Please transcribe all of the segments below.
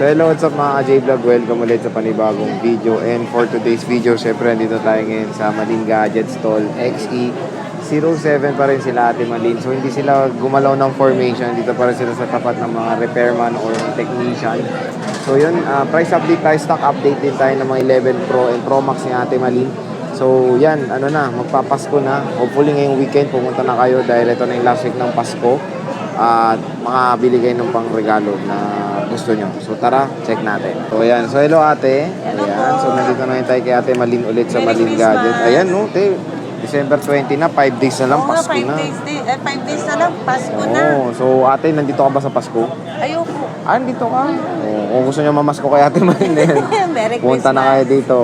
So hello, what's up mga ka-J-Vlog? Welcome ulit sa panibagong video. And for today's video, syempre dito tayo ngayon sa Malin Gadget Stall XE07 pa rin sila Ate Malin. So hindi sila gumalaw ng formation. Dito pa rin sila sa tapat ng mga repairman or technician. So yun, price update tayo, stock update din tayo ng mga 11 Pro and Pro Max ni Ate Malin. So yan, magpapasko na. Hopefully ngayong weekend pumunta na kayo dahil ito na yung last week ng Pasko. At makabili kayo ng pang regalo na gusto nyo. So tara, check natin. So ayan, so hello ate. Ayan, so nandito na tayo kay Ate Malin ulit sa Malin Gadget. Ayan no, December 20 na, 5 days na lang, Pasko na. 5 days na lang, Pasko na. So ate, nandito ka ba sa Pasko? Ayoko. Nandito ka. Kung gusto nyo mamasko kay Ate Malin, Merry punta Christmas. na kayo dito.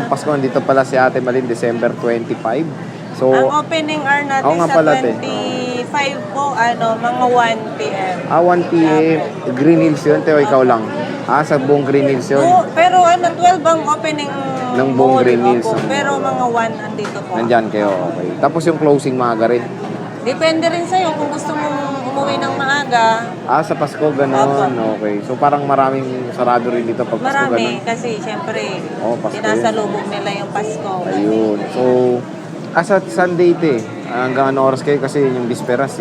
Pasko, nandito pala si Ate Malin, December 25. So, ang opening hour natin nga sa pala, 25 po, mga 1 p.m. 1 p.m. Green Hills yun, o ikaw lang? Sa buong Green Hills yun? Pero 12 ang opening ng buong Green Hills. Pero mga 1 andito po. Nandyan kayo, okay. Tapos yung closing maaga rin? Depende rin sa'yo kung gusto mong umuwi ng maaga. Sa Pasko, gano'n. Okay. So parang maraming sarado rin dito pag Pasko, Marami, gano'n? kasi syempre, Pasko sinasalubog nila yung Pasko. Ayun. So, sa Sunday hanggang ano oras kayo kasi yun yung bisperas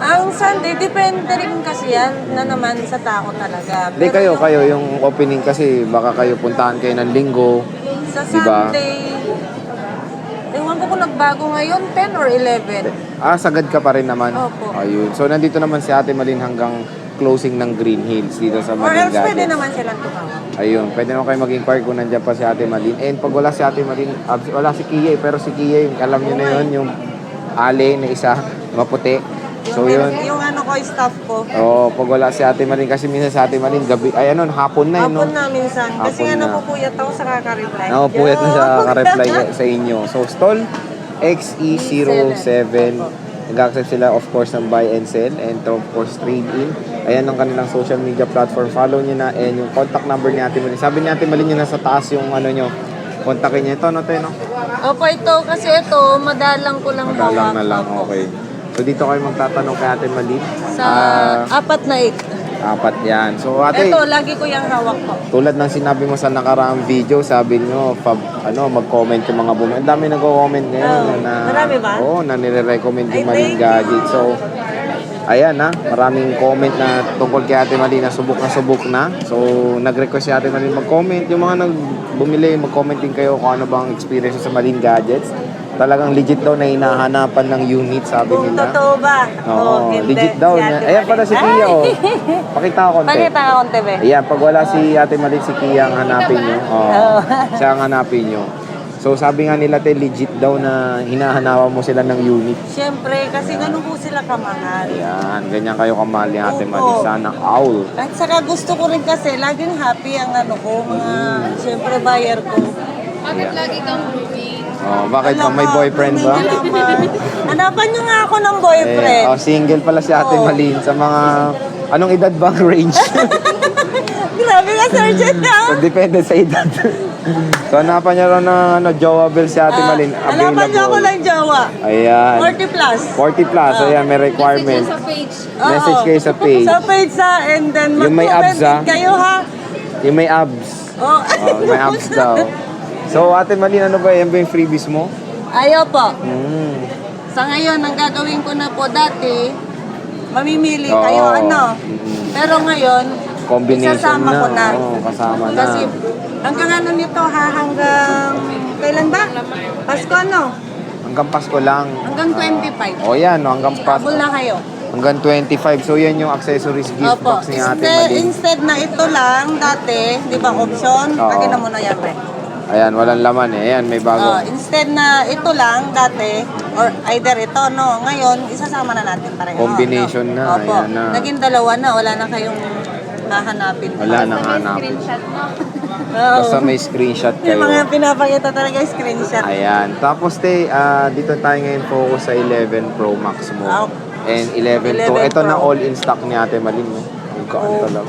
Ang Sunday, depende rin kasi yan na naman sa tao talaga. Hindi kayo yung opening kasi baka kayo puntahan kayo ng linggo. Sa diba? Sunday, ewan ko kung nagbago ngayon, 10 or 11. Sagad ka pa rin naman. Opo. Ayun. So, nandito naman si Ate Malin hanggang closing ng Green Hills dito sa Or Malin else pwede Gadget. naman silang tumawag. Ayun, pwede naman kayo mag-inquire kung nandiyan pa si Ate Malin. And pag wala si Ate Malin, wala si Kia pero si Kia, yung alam niyo na yun, yung ale na isa, maputi. So yun. Yung staff ko. Pag wala si Ate Malin, kasi minsan si Ate Malin, gabi, hapon na yun, no? Hapon na minsan. Kasi Hapon na. napupuyat ako sa kakareply. Nakapuyat na siya ka-reply sa inyo. So, stall XE07. Nag-accept sila, of course, ng buy and sell and of course, trade-in. Ayan ang kanilang social media platform. Follow nyo na. And yung contact number ni Ate Malin. Sabi ni Ate Malin yun nasa taas yung nyo. Kontakin niya. Ito, no? Opo, ito. Kasi ito, madalang ko lang Madalang hawak. na lang. Opo. Okay. So, dito kayo magtatanong kay Ate Malin. Sa 4 na 8. Apat yan. So, ate, Ito, lagi ko yung hawak ko. tulad ng sinabi mo sa nakaraang video, sabi nyo, mag-comment yung mga bumili. Ang dami nag-comment ngayon na, marami ba? Na nire-recommend yung Ay, Malin thank Gadget. you. So, ayan maraming comment na tungkol kay Ate Malin na subok na. So, nag-request si Ate Malin mag-comment. Yung mga bumili, mag-comment din kayo kung ano bang experience sa Malin Gadgets. Talagang legit daw na hinahanapan ng unit, sabi Kung nila. totoo ba? Oo, legit daw. Si Ate Ayan pala si Malin. Kia, Pakita ko konti. Pakita ka konti, be. Ayan, pag wala si Ate Malin, si Kia ang hanapin nyo. Siya ang hanapin nyo. So, sabi nga nila, legit daw na hinahanapan mo sila ng unit. Siyempre, kasi ganun po sila kamahal. Ayan, ganyan kayo kamahal ni Ate Opo. Malin. Sana all. At saka gusto ko rin kasi, laging happy ang siyempre, buyer ko. Bakit lagi kang groovy? Bakit? May boyfriend ba? Hanapan nyo nga ako ng boyfriend. Single pala si Ate Malin sa mga... Anong edad ba ang range? Grabe ka, Sergeant, So, depende sa edad. So, hanapan niya rin ng jowa bill si Ate Malin. Hanapan nyo ako ng jowa. Ayan. 40 plus. 40 plus. Ayan, may requirement. Sa page. Message Oo. kayo sa page. Sa page and then Yung may abs, mag-comment din kayo, ha? Yung may abs. Oh. May abs daw. So, Ate Malin, ano ba? Yan ba yung freebies mo? Ayaw po. Mm. Sa ngayon, ang gagawin ko na po dati, mamimili Oo. kayo Mm. Pero ngayon, Combination isasama ko na. Kasama na. Kasi hanggang nito hanggang kailan ba? Pasko Hanggang Pasko lang. Hanggang 25. Yan, hanggang Pasko. Habol na kayo. Hanggang 25. So, yan yung accessories gift Opo. box ni Ate Malin. Instead na ito lang, dati, di ba option? Oo. Lagyan na muna yan, pre. Ayan, walang laman Ayan, may bago. Instead na ito lang, dati, or either ito, ngayon, isasama na natin pareho. Combination na, Opo. ayan na. Naging dalawa na, wala na kayong hahanapin. Wala nang hanap. Screenshot mo. Oo. Basta may screenshot Yung mga kayo. pinapakita talaga yung screenshot. Ayan. Tapos, dito tayo ngayon focus sa 11 Pro Max mo. And 11 to. 11 Ito na Pro. all in stock ni Ate Malin. Ito lang.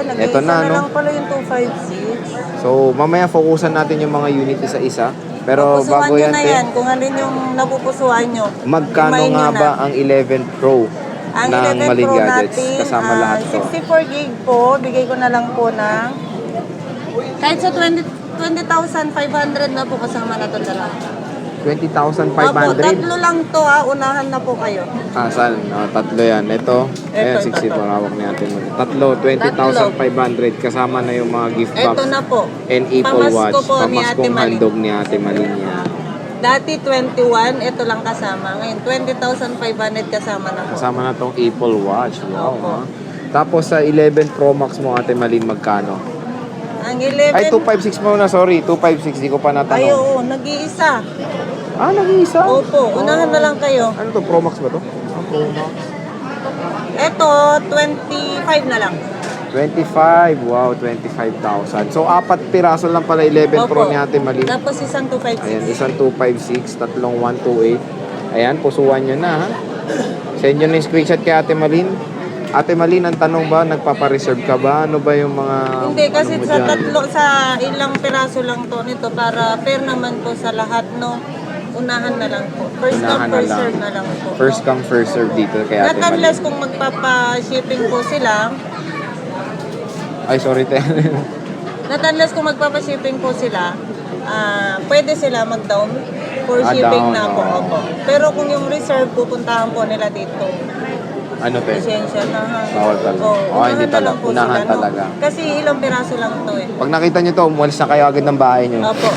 Nag-iisa Ito na, na no? lang pala yung 256. So, mamaya focusan natin yung mga unit isa-isa. Pero Pupusuan bago nyo yan, na yan, kung alin yung napupusuan nyo. magkano Kumain nga nyo na. ba ang 11 Pro Ang ng 11 Malin Pro Gadgets. natin, Kasama lahat to. 64 gig po, bigay ko na lang po ng kahit sa 20,500 na po kasama na ito dalawa. 20,500? Opo, tatlo lang to unahan na po kayo. Saan? Tatlo yan. Ito, ayan, Ito, 64. Hawak ni Ate Malin. Tatlo, 20,500. Kasama na yung mga gift box. Ito na po. And Apple Pamasko Watch. po ni Ate Pamaskong Malin. handog ni Ate Malin yan. Dati 21, ito lang kasama. Ngayon, 20,500 kasama na po. Kasama na tong Apple Watch. Wow. Opo. Ha? Tapos sa 11 Pro Max mo, Ate Malin, magkano? Ang 11, Ay, 256 mo na. Sorry, 256. Di ko pa ay natanong. oo, nag-iisa. Nag-iisa? Opo, unahan na lang kayo. Ano to? Pro Max ba to? Pro Max. Ito, 25 na lang. 25. Wow, 25,000. So, 4 piraso lang pala 11 Pro Opo. ni Ate Malin. Tapos isang 256. Ayan, isang 256, tatlong 128. Ayan, pusuan nyo na ha. Send nyo na yung screenshot kay Ate Malin. Ate Malin, ang tanong ba, nagpapareserve ka ba? Ano ba yung mga... Hindi, kasi ano mo sa dyan? tatlo, sa ilang piraso lang to nito para fair naman po sa lahat, no? Unahan na lang po. First Unahan come, na first lang. serve na lang po. First come, first serve dito kay Ate Not Malin. unless kung magpapa-shipping po sila, Ay, sorry, te. not unless kung magpapa-shipping po sila, pwede sila mag-down for down, shipping na po. oo. Opo. Pero kung yung reserve, pupuntahan po nila dito. Ano, te? Pasensya na ha. Bawal talaga. Unahan Hindi na lang talaga. po Unahan sila, no? talaga. Kasi ilang piraso lang to eh. Pag nakita nyo to, umalis na kayo agad ng bahay nyo. Opo.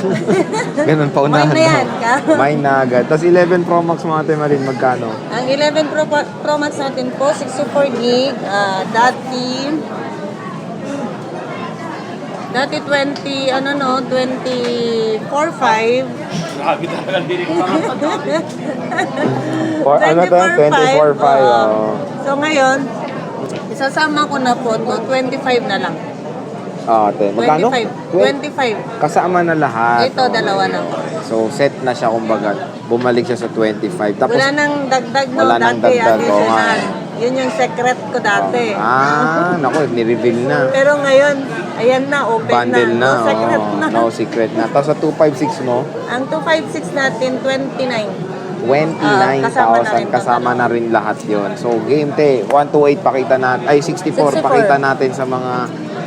Ganun pa unahan. Mine na yan, ka? Mine na agad. Tapos 11 Pro Max mga Ate Malin, magkano? Ang 11 Pro Max natin po, 64 gig, dati 24.5. Ano to? 24.5. Oh. So ngayon, isasama ko na po to 25 na lang. Ate. Magkano? 25. Kasama na lahat. Ito, dalawa na po. So, set na siya kumbaga. Bumalik siya sa 25. Tapos, Wala nang dagdag, no? Wala nang Dati, dagdag, oo nga. additional. Yun yung secret ko dati. naku, ni-reveal na. Pero ngayon, ayan na, open Bundle na. No secret oo. na. No secret na. Tapos sa 256 mo, Ang 256 natin, 29. 29,000. Kasama na rin lahat yon. So, game te. 128 pakita natin. Ay, 64 pakita natin sa mga...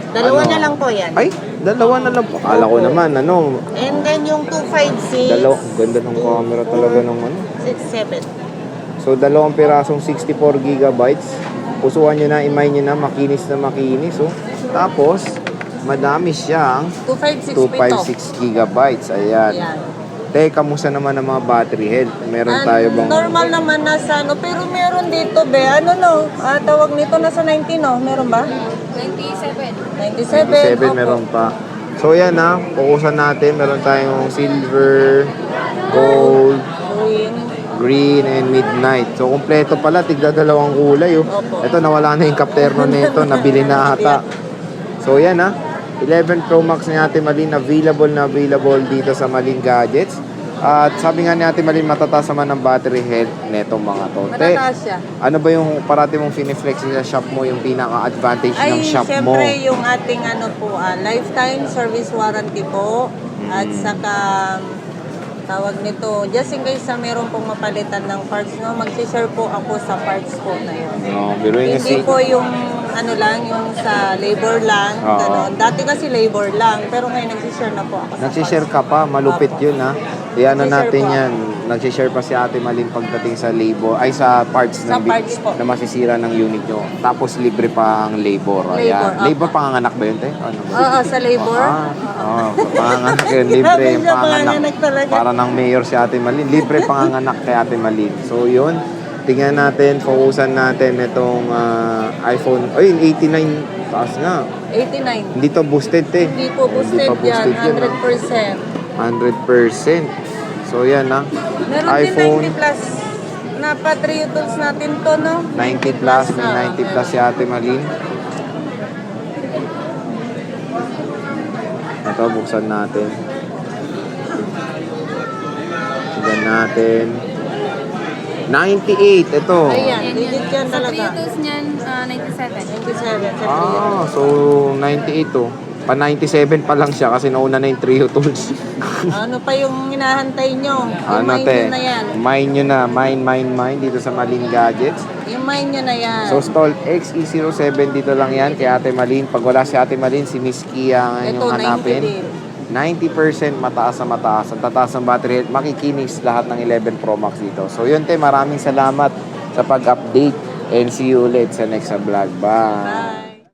Dalawa ano. na lang po yan. Ay, dalawa na lang po. Akala ko naman, ano. And then yung 256, Ganda ng camera talaga ng ano. 67. So, dalawang pirasong 64 gigabytes. Pusuan nyo na, imay nyo na, makinis na makinis. Oh. Tapos, madami siyang 256 po ito. 256 gigabytes. Ayan. Ayan. Teka, kamusta naman ang mga battery health? Meron tayo bang... Normal naman nasa ano, pero meron dito be, ano no, tawag nito nasa 90 no, meron ba? 27. 97. 7 meron pa. So, yan ha. Pukusan natin. Meron tayong silver, gold, green, and midnight. So, kompleto pala. Tigda dalawang kulay. Oh. Opo. Ito, nawala na yung kapterno nito. Nabili na ata. So, yan ha. 11 Pro Max ni Ate Malin. Available dito sa Malin Gadgets. At sabi nga ni Ate Malin, matataas naman ang battery health netong mga to. Matataas siya. Ano ba yung parati mong finiflex sa shop mo? Yung pinaka-advantage ng shop mo? syempre yung ating ano po, lifetime service warranty po. At saka, tawag nito, just in case na meron pong mapalitan ng parts, no, mag-share po ako sa parts po na yun. No, biruin nyo Hindi po yung ano lang, yung sa labor lang, Oo. gano'n. Dati kasi labor lang, pero ngayon nagsishare na po ako sa Nagsishare parts. ka pa, malupit Opo. yun ha. Iano Nagsishare natin po yan. Nagsishare pa si Ate Malin pagdating sa labor, ay sa parts, Sa parts po. na masisira ng unit nyo. Tapos libre pa ang labor. Ayan. Labor, Labor panganganak ba yun, te? Ano ba? Oo, sa labor. Panganganak yun. Libre Grabe yung siya, panganganak. panganganak talaga. Para ng mayor si Ate Malin. Libre panganganak kay Ate Malin. So yun. Tingnan natin, focusan natin itong iPhone. Ay, 89. Taas nga. 89. Hindi to boosted, te. Hindi po boosted, Hindi pa boosted yan, yan, 100%. 100%. So yan ha. Meron iPhone din 90 plus na Patriot Tools natin to, no? 90 plus, may 90 plus si Ate Malin. Ito, buksan natin. Tignan natin. 98, ito. Ayan, legit yan Sa talaga. Trios niyan, 97. 97 sa Patriot. So 98 to. Pa 97 pa lang siya kasi nauna na yung Trio Tools. Ano pa yung hinahantay nyo? Yung Ano mine te? nyo na yan. Mine nyo na. Mine dito sa Malin Gadgets. Yung mine nyo na yan. So, stall XE07 dito lang yan kay Ate Malin. Pag wala si Ate Malin, si Miss Kia ang Ito, inyong 90 hanapin. din. 90% mataas na mataas. Ang tataas ng battery health. Makikinis lahat ng 11 Pro Max dito. So, yun te. Maraming salamat sa pag-update. And see you ulit sa next vlog. Bye! Bye.